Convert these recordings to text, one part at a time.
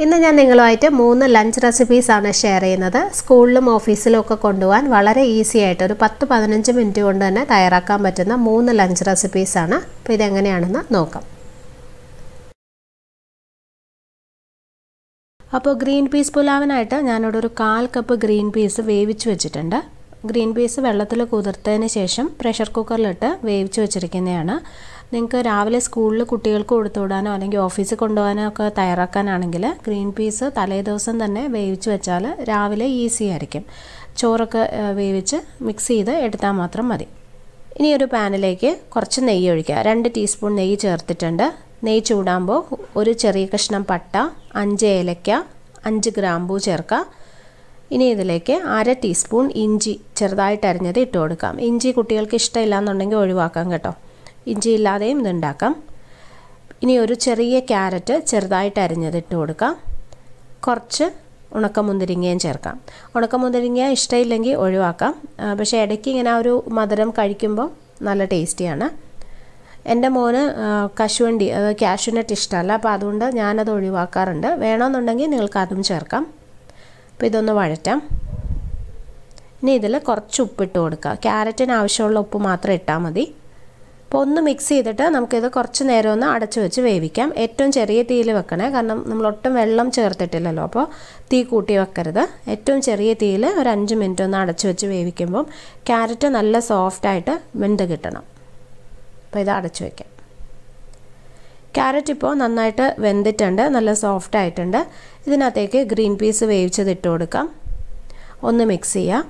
ഇന്ന് ഞാൻ നിങ്ങളുമായിട്ട് 3 ലഞ്ച് റെസിപ്പീസ് ആണ് ഷെയർ ചെയ്യുന്നത്. സ്കൂളിലും ഓഫീസിലും ഒക്കെ കൊണ്ടുപോകാൻ വളരെ ഈസി ആയിട്ട് ഒരു 10-15 മിനിറ്റ് കൊണ്ട് തന്നെ തയ്യാറാക്കാൻ പറ്റുന്ന 3 ലഞ്ച് റെസിപ്പീസ് ആണ്. അപ്പോൾ ഇതെങ്ങനെയാണെന്ന് നോക്കാം. അപ്പോൾ ഗ്രീൻ പീസ് പുലാവിനായിട്ട് ഞാനിവിടെ ഒരു 1/4 കപ്പ് ഗ്രീൻ പീസ് വേവിച്ച് വെച്ചിട്ടുണ്ട്. ഗ്രീൻ പീസ് വെള്ളത്തിൽ കുതിർത്തതിന് ശേഷം പ്രഷർ കുക്കറിലിട്ട് വേവിച്ച് വെച്ചിരിക്കുന്നതാണ്. നിങ്ങൾക്ക് രാവിലെ സ്കൂളിൽ കുട്ടികൾക്ക് കൊടുത്തുവിടാനോ അല്ലെങ്കിൽ ഓഫീസിൽ കൊണ്ടുപോകാനോ ഒക്കെ തയ്യാറാക്കാനാണെങ്കിൽ ഗ്രീൻ പീസ് തലേ ദിവസം തന്നെ വേവിച്ച് വെച്ചാൽ രാവിലെ ഈസി ആയിരിക്കും. ചോറൊക്കെ വേവിച്ച് മിക്സ് ചെയ്ത് എടുത്താൽ മാത്രം മതി. ഇനി ഒരു പാനിലേക്ക് കുറച്ച് നെയ്യ് ഒഴിക്കുക. 2 ടീസ്പൂൺ നെയ്യ് ചേർത്തിട്ടുണ്ട്. നെയ്യ് ചൂടാകുമ്പോൾ ഒരു ചെറിയ കഷ്ണം പട്ട, 5 ഏലക്ക, 5 ഗ്രാമ്പൂ ചേർക്കുക. ഇനി ഇതിലേക്ക് 1/2 ടീസ്പൂൺ ഇഞ്ചി ചെറുതായിട്ട് അരിഞ്ഞത് ഇട്ട് കൊടുക്കാം. ഇഞ്ചി കുട്ടികൾക്ക് ഇഷ്ടമില്ല എന്നുണ്ടെങ്കിൽ ഒഴിവാക്കാം കേട്ടോ. ഇഞ്ചി ഇല്ലാതെയും ഇതുണ്ടാക്കാം. ഇനി ഒരു ചെറിയ ക്യാരറ്റ് ചെറുതായിട്ട് അരിഞ്ഞത് ഇട്ട് കൊടുക്കാം. കുറച്ച് ഉണക്കമുന്തിരിങ്ങയും ചേർക്കാം. ഉണക്കമുന്തിരിങ്ങ ഇഷ്ടമില്ലെങ്കിൽ ഒഴിവാക്കാം. പക്ഷേ ഇടയ്ക്ക് ഇങ്ങനെ ഒരു മധുരം കഴിക്കുമ്പോൾ നല്ല ടേസ്റ്റിയാണ്. എൻ്റെ മോന് കശുവണ്ടി അതായത് കാഷ്യൂനട്ട് ഇഷ്ടമല്ല, അപ്പോൾ അതുകൊണ്ട് ഞാനത് ഒഴിവാക്കാറുണ്ട്. വേണമെന്നുണ്ടെങ്കിൽ നിങ്ങൾക്ക് അതും ചേർക്കാം. അപ്പോൾ ഇതൊന്ന് വഴറ്റാം. ഇനി ഇതിൽ കുറച്ച് ഉപ്പിട്ട് കൊടുക്കുക. ക്യാരറ്റിന് ആവശ്യമുള്ള ഉപ്പ് മാത്രം ഇട്ടാൽ മതി. അപ്പോൾ ഒന്ന് മിക്സ് ചെയ്തിട്ട് നമുക്കിത് കുറച്ച് നേരം ഒന്ന് അടച്ചു വെച്ച് വേവിക്കാം. ഏറ്റവും ചെറിയ തീയിൽ വെക്കണേ, കാരണം നമ്മൾ ഒട്ടും വെള്ളം ചേർത്തിട്ടില്ലല്ലോ. അപ്പോൾ തീ കൂട്ടി വെക്കരുത്. ഏറ്റവും ചെറിയ തീയിൽ ഒരു 5 മിനിറ്റ് ഒന്ന് അടച്ചു വെച്ച് വേവിക്കുമ്പം ക്യാരറ്റ് നല്ല സോഫ്റ്റായിട്ട് വെന്ത് കിട്ടണം. അപ്പോൾ ഇത് അടച്ചു വയ്ക്കാം. ക്യാരറ്റ് ഇപ്പോൾ നന്നായിട്ട് വെന്തിട്ടുണ്ട്, നല്ല സോഫ്റ്റ് ആയിട്ടുണ്ട്. ഇതിനകത്തേക്ക് ഗ്രീൻ പീസ് വേവിച്ചത് ഇട്ട് കൊടുക്കാം. ഒന്ന് മിക്സ് ചെയ്യാം.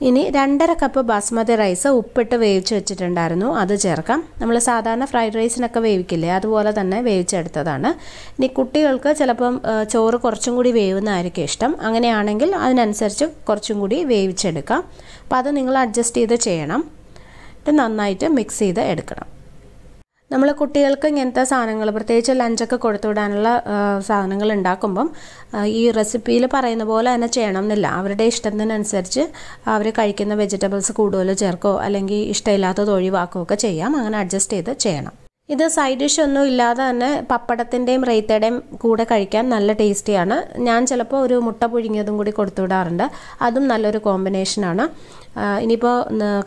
ഇനി 2.5 കപ്പ് ബാസ്മതി റൈസ് ഉപ്പിട്ട് വേവിച്ച് വെച്ചിട്ടുണ്ടായിരുന്നു, അത് ചേർക്കാം. നമ്മൾ സാധാരണ ഫ്രൈഡ് റൈസിനൊക്കെ വേവിക്കില്ലേ, അതുപോലെ തന്നെ വേവിച്ചെടുത്തതാണ്. ഇനി കുട്ടികൾക്ക് ചിലപ്പം ചോറ് കുറച്ചും കൂടി വേവുന്നതായിരിക്കും ഇഷ്ടം. അങ്ങനെയാണെങ്കിൽ അതിനനുസരിച്ച് കുറച്ചും കൂടി വേവിച്ചെടുക്കാം. അപ്പോൾ അത് നിങ്ങൾ അഡ്ജസ്റ്റ് ചെയ്ത് ചെയ്യണം. ഇത് നന്നായിട്ട് മിക്സ് ചെയ്ത് എടുക്കണം. നമ്മൾ കുട്ടികൾക്ക് ഇങ്ങനത്തെ സാധനങ്ങൾ പ്രത്യേകിച്ച് ലഞ്ചൊക്കെ കൊടുത്തുവിടാനുള്ള സാധനങ്ങൾ ഉണ്ടാക്കുമ്പം ഈ റെസിപ്പിയിൽ പറയുന്ന പോലെ തന്നെ ചെയ്യണം എന്നില്ല. അവരുടെ ഇഷ്ടത്തിനനുസരിച്ച് അവർ കഴിക്കുന്ന വെജിറ്റബിൾസ് കൂടുതൽ ചേർക്കോ അല്ലെങ്കിൽ ഇഷ്ടമില്ലാത്തത് ഒഴിവാക്കുകയോ ഒക്കെ ചെയ്യാം. അങ്ങനെ അഡ്ജസ്റ്റ് ചെയ്ത് ചെയ്യണം. ഇത് സൈഡ് ഡിഷ് ഒന്നും ഇല്ലാതെ തന്നെ പപ്പടത്തിൻ്റെയും റൈത്തയുടെയും കൂടെ കഴിക്കാൻ നല്ല ടേസ്റ്റിയാണ്. ഞാൻ ചിലപ്പോൾ ഒരു മുട്ട പുഴുങ്ങിയതും കൂടി കൊടുത്തുവിടാറുണ്ട്. അതും നല്ലൊരു കോമ്പിനേഷനാണ്. ഇനിയിപ്പോൾ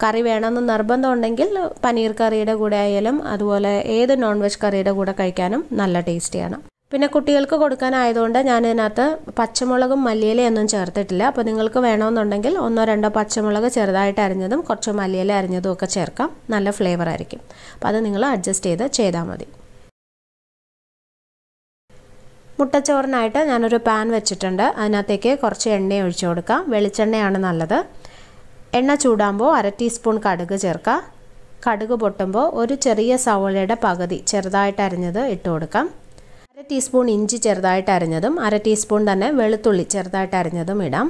കറി വേണമെന്ന് നിർബന്ധം ഉണ്ടെങ്കിൽ പനീർ കറിയുടെ കൂടെ ആയാലും അതുപോലെ ഏത് നോൺ വെജ് കറിയുടെ കൂടെ കഴിക്കാനും നല്ല ടേസ്റ്റിയാണ്. പിന്നെ കുട്ടികൾക്ക് കൊടുക്കാനായതുകൊണ്ട് ഞാനിതിനകത്ത് പച്ചമുളകും മല്ലിയിലയൊന്നും ചേർത്തിട്ടില്ല. അപ്പോൾ നിങ്ങൾക്ക് വേണമെന്നുണ്ടെങ്കിൽ 1-2 പച്ചമുളക് ചെറുതായിട്ട് അരിഞ്ഞതും കുറച്ച് മല്ലിയില അരിഞ്ഞതും ഒക്കെ ചേർക്കാം. നല്ല ഫ്ലേവർ ആയിരിക്കും. അപ്പോൾ അത് നിങ്ങൾ അഡ്ജസ്റ്റ് ചെയ്താൽ മതി. മുട്ടച്ചോറിനായിട്ട് ഞാനൊരു പാൻ വെച്ചിട്ടുണ്ട്. അതിനകത്തേക്ക് കുറച്ച് എണ്ണ ഒഴിച്ചു കൊടുക്കാം. വെളിച്ചെണ്ണയാണ് നല്ലത്. എണ്ണ ചൂടാകുമ്പോൾ 1/2 ടീസ്പൂൺ കടുക് ചേർക്കാം. കടുക് പൊട്ടുമ്പോൾ ഒരു ചെറിയ സവോളയുടെ പകുതി ചെറുതായിട്ട് അരിഞ്ഞത് ഇട്ട് കൊടുക്കാം. 1/2 ടീസ്പൂൺ ഇഞ്ചി ചെറുതായിട്ട് അരിഞ്ഞതും 1/2 ടീസ്പൂൺ തന്നെ വെളുത്തുള്ളി ചെറുതായിട്ട് അരിഞ്ഞതും ഇടാം.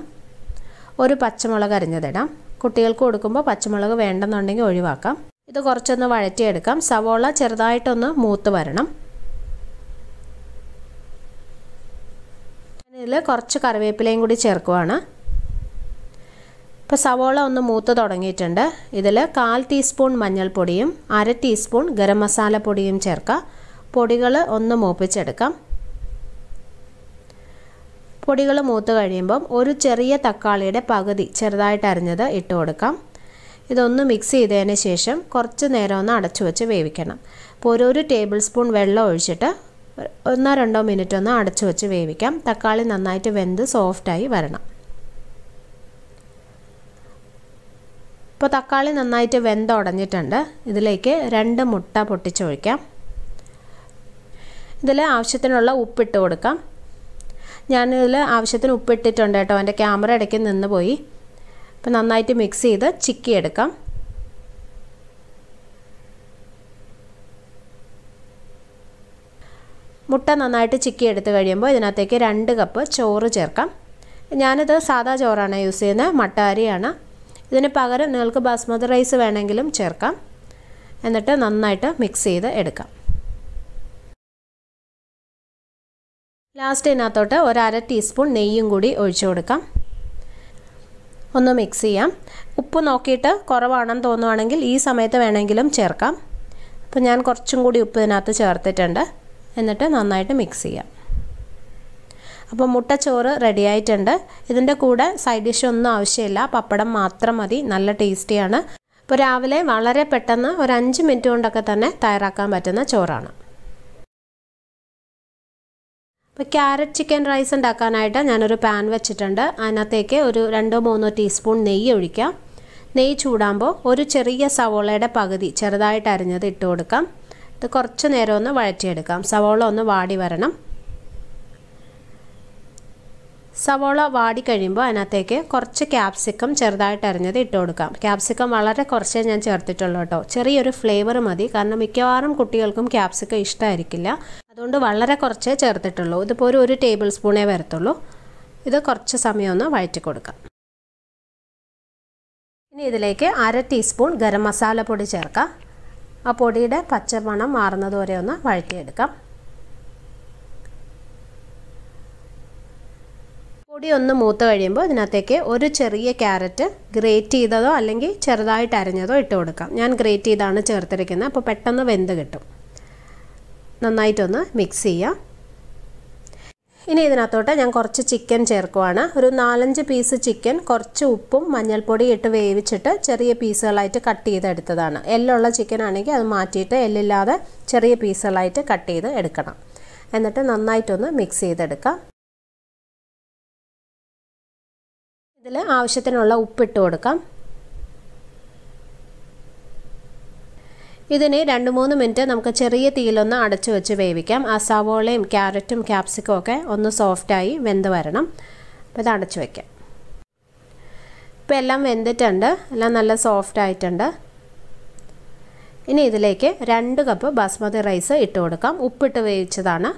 ഒരു പച്ചമുളക് അരിഞ്ഞതിടാം. കുട്ടികൾക്ക് കൊടുക്കുമ്പോൾ പച്ചമുളക് വേണ്ടെന്നുണ്ടെങ്കിൽ ഒഴിവാക്കാം. ഇത് കുറച്ചൊന്ന് വഴറ്റിയെടുക്കാം. സവോള ചെറുതായിട്ടൊന്ന് മൂത്ത് വരണം. ഇതിൽ കുറച്ച് കറിവേപ്പിലയും കൂടി ചേർക്കുവാണ്. ഇപ്പോൾ സവോള ഒന്ന് മൂത്ത് തുടങ്ങിയിട്ടുണ്ട്. ഇതിൽ 1/4 ടീസ്പൂൺ മഞ്ഞൾപ്പൊടിയും 1/2 ടീസ്പൂൺ ഗരം മസാല പൊടിയും ചേർക്കാം. പൊടികൾ ഒന്ന് മൂപ്പിച്ചെടുക്കാം. പൊടികൾ മൂത്ത് കഴിയുമ്പം ഒരു ചെറിയ തക്കാളിയുടെ പകുതി ചെറുതായിട്ട് അരിഞ്ഞത് ഇട്ട് കൊടുക്കാം. ഇതൊന്ന് മിക്സ് ചെയ്തതിന് ശേഷം കുറച്ച് നേരം ഒന്ന് അടച്ചു വെച്ച് വേവിക്കണം. അപ്പോൾ ഒരു ടേബിൾ സ്പൂൺ വെള്ളം ഒഴിച്ചിട്ട് 1-2 മിനിറ്റ് ഒന്ന് അടച്ചു വെച്ച് വേവിക്കാം. തക്കാളി നന്നായിട്ട് വെന്ത് സോഫ്റ്റായി വരണം. ഇപ്പോൾ തക്കാളി നന്നായിട്ട് വെന്തുടഞ്ഞിട്ടുണ്ട്. ഇതിലേക്ക് 2 മുട്ട പൊട്ടിച്ചൊഴിക്കാം. ഇതിൽ ആവശ്യത്തിനുള്ള ഉപ്പിട്ട് കൊടുക്കാം. ഞാനിതിൽ ആവശ്യത്തിന് ഉപ്പിട്ടിട്ടുണ്ട് കേട്ടോ. എൻ്റെ ക്യാമറ ഇടയ്ക്ക് നിന്ന് പോയി. അപ്പോൾ നന്നായിട്ട് മിക്സ് ചെയ്ത് ചിക്കിയെടുക്കാം. മുട്ട നന്നായിട്ട് ചിക്കി എടുത്ത് കഴിയുമ്പോൾ ഇതിനകത്തേക്ക് 2 കപ്പ് ചോറ് ചേർക്കാം. ഞാനിത് സാദാ ചോറാണ് യൂസ് ചെയ്യുന്നത്, മട്ട അരിയാണ്. ഇതിന് പകരം നിങ്ങൾക്ക് ബാസ്മതി റൈസ് വേണമെങ്കിലും ചേർക്കാം. എന്നിട്ട് നന്നായിട്ട് മിക്സ് ചെയ്ത് എടുക്കാം. ലാസ്റ്റ് ഇതിനകത്തോട്ട് 1/2 ടീസ്പൂൺ നെയ്യും കൂടി ഒഴിച്ചു കൊടുക്കാം. ഒന്ന് മിക്സ് ചെയ്യാം. ഉപ്പ് നോക്കിയിട്ട് കുറവാണെന്ന് തോന്നുവാണെങ്കിൽ ഈ സമയത്ത് വേണമെങ്കിലും ചേർക്കാം. അപ്പോൾ ഞാൻ കുറച്ചും കൂടി ഉപ്പ് ഇതിനകത്ത് ചേർത്തിട്ടുണ്ട്. എന്നിട്ട് നന്നായിട്ട് മിക്സ് ചെയ്യാം. അപ്പോൾ മുട്ടച്ചോറ് റെഡി ആയിട്ടുണ്ട്. ഇതിൻ്റെ കൂടെ സൈഡ് ഡിഷ് ഒന്നും ആവശ്യമില്ല, പപ്പടം മാത്രം മതി. നല്ല ടേസ്റ്റിയാണ്. ഇപ്പോൾ രാവിലെ വളരെ പെട്ടെന്ന് ഒരു 5 മിനിറ്റ് കൊണ്ടൊക്കെ തന്നെ തയ്യാറാക്കാൻ പറ്റുന്ന ചോറാണ്. അപ്പോൾ ക്യാരറ്റ് ചിക്കൻ റൈസ് ഉണ്ടാക്കാനായിട്ട് ഞാനൊരു പാൻ വെച്ചിട്ടുണ്ട്. അതിനകത്തേക്ക് ഒരു 2-3 ടീസ്പൂൺ നെയ്യ് ഒഴിക്കാം. നെയ്യ് ചൂടാകുമ്പോൾ ഒരു ചെറിയ സവോളയുടെ പകുതി ചെറുതായിട്ട് അരിഞ്ഞത് ഇട്ട് കൊടുക്കാം. ഇത് കുറച്ച് നേരം ഒന്ന് വഴറ്റിയെടുക്കാം. സവോള ഒന്ന് വാടി വരണം. സവോള വാടി കഴിയുമ്പോൾ അതിനകത്തേക്ക് കുറച്ച് ക്യാപ്സിക്കം ചെറുതായിട്ട് അരിഞ്ഞത് ഇട്ട് കൊടുക്കാം. ക്യാപ്സിക്കം വളരെ കുറച്ചേ ഞാൻ ചേർത്തിട്ടുള്ളൂ കേട്ടോ. ചെറിയൊരു ഫ്ലേവർ മതി, കാരണം മിക്കവാറും കുട്ടികൾക്കും ക്യാപ്സിക്കം ഇഷ്ടമായിരിക്കില്ല. അതുകൊണ്ട് വളരെ കുറച്ചേ ചേർത്തിട്ടുള്ളൂ. ഇതിപ്പോൾ ഒരു ടേബിൾ സ്പൂണേ വരത്തുള്ളൂ. ഇത് കുറച്ച് സമയം ഒന്ന് വഴറ്റി കൊടുക്കാം. ഇനി ഇതിലേക്ക് 1/2 ടീസ്പൂൺ ഗരം മസാല പൊടി ചേർക്കാം. ആ പൊടിയുടെ പച്ചമണം മാറുന്നത് വരെ ഒന്ന് വഴറ്റിയെടുക്കാം. പൊടി ഒന്ന് മൂത്ത് കഴിയുമ്പോൾ ഇതിനകത്തേക്ക് ഒരു ചെറിയ ക്യാരറ്റ് ഗ്രേറ്റ് ചെയ്തതോ അല്ലെങ്കിൽ ചെറുതായിട്ട് അരിഞ്ഞതോ ഇട്ട് കൊടുക്കാം. ഞാൻ ഗ്രേറ്റ് ചെയ്താണ് ചേർത്തിരിക്കുന്നത്, അപ്പോൾ പെട്ടെന്ന് വെന്ത് കിട്ടും. നന്നായിട്ടൊന്ന് മിക്സ് ചെയ്യാം. ഇനി ഇതിനകത്തോട്ട് ഞാൻ കുറച്ച് ചിക്കൻ ചേർക്കുവാണ്. ഒരു 4-5 പീസ് ചിക്കൻ കുറച്ച് ഉപ്പും മഞ്ഞൾപ്പൊടി ഇട്ട് വേവിച്ചിട്ട് ചെറിയ പീസുകളായിട്ട് കട്ട് ചെയ്തെടുത്തതാണ്. എല്ലുള്ള ചിക്കൻ ആണെങ്കിൽ അത് മാറ്റിയിട്ട് എല്ലില്ലാതെ ചെറിയ പീസുകളായിട്ട് കട്ട് ചെയ്ത് എടുക്കണം. എന്നിട്ട് നന്നായിട്ടൊന്ന് മിക്സ് ചെയ്തെടുക്കാം. ഇതിൽ ആവശ്യത്തിനുള്ള ഉപ്പിട്ട് കൊടുക്കാം. ഇതിനെ 2-3 മിനിറ്റ് നമുക്ക് ചെറിയ തീയിലൊന്ന് അടച്ചു വെച്ച് വേവിക്കാം. ആ സവോളയും ക്യാരറ്റും ക്യാപ്സിക്കും ഒക്കെ ഒന്ന് സോഫ്റ്റായി വെന്ത് വരണം. അപ്പോൾ ഇത് അടച്ചു വയ്ക്കാം. ഇപ്പോൾ എല്ലാം വെന്തിട്ടുണ്ട്, എല്ലാം നല്ല സോഫ്റ്റ് ആയിട്ടുണ്ട്. ഇനി ഇതിലേക്ക് 2 കപ്പ് ബാസ്മതി റൈസ് ഇട്ട് കൊടുക്കാം. ഉപ്പിട്ട് വേവിച്ചതാണ്.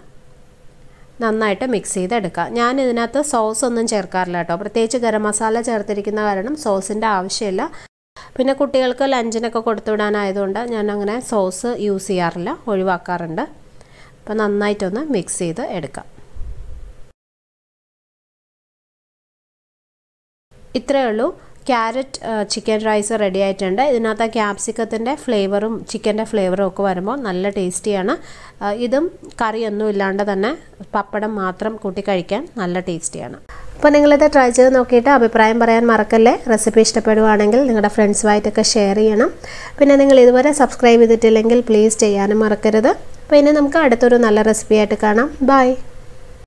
നന്നായിട്ട് മിക്സ് ചെയ്തെടുക്കാം. ഞാൻ ഇതിനകത്ത് സോസ് ഒന്നും ചേർക്കാറില്ല കേട്ടോ. പ്രത്യേകിച്ച് ഗരം മസാല ചേർത്തിരിക്കുന്ന കാരണം സോസിൻ്റെ ആവശ്യമില്ല. പിന്നെ കുട്ടികൾക്ക് ലഞ്ചിനൊക്കെ കൊടുത്തുവിടാനായതുകൊണ്ട് ഞാൻ അങ്ങനെ സോസ് യൂസ് ചെയ്യാറില്ല, ഒഴിവാക്കാറുണ്ട്. അപ്പോൾ നന്നായിട്ടൊന്ന് മിക്സ് ചെയ്ത് എടുക്കാം. ഇത്രയേ ഉള്ളൂ. ക്യാരറ്റ് ചിക്കൻ റൈസ് റെഡി ആയിട്ടുണ്ട്. ഇതിനകത്ത് ക്യാപ്സിക്കത്തിൻ്റെ ഫ്ലേവറും ചിക്കൻ്റെ ഫ്ലേവറും ഒക്കെ വരുമ്പോൾ നല്ല ടേസ്റ്റിയാണ്. ഇതും കറിയൊന്നും ഇല്ലാണ്ട് തന്നെ പപ്പടം മാത്രം കൂട്ടി കഴിക്കാൻ നല്ല ടേസ്റ്റിയാണ്. അപ്പോൾ നിങ്ങളിത് ട്രൈ ചെയ്ത് നോക്കിയിട്ട് അഭിപ്രായം പറയാൻ മറക്കല്ലേ. റെസിപ്പി ഇഷ്ടപ്പെടുവാണെങ്കിൽ നിങ്ങളുടെ ഫ്രണ്ട്സുമായിട്ടൊക്കെ ഷെയർ ചെയ്യണം. പിന്നെ നിങ്ങൾ ഇതുവരെ സബ്സ്ക്രൈബ് ചെയ്തിട്ടില്ലെങ്കിൽ പ്ലീസ് ചെയ്യാനും മറക്കരുത്. അപ്പോൾ ഇനി നമുക്ക് അടുത്തൊരു നല്ല റെസിപ്പി ആയിട്ട് കാണാം. ബൈ.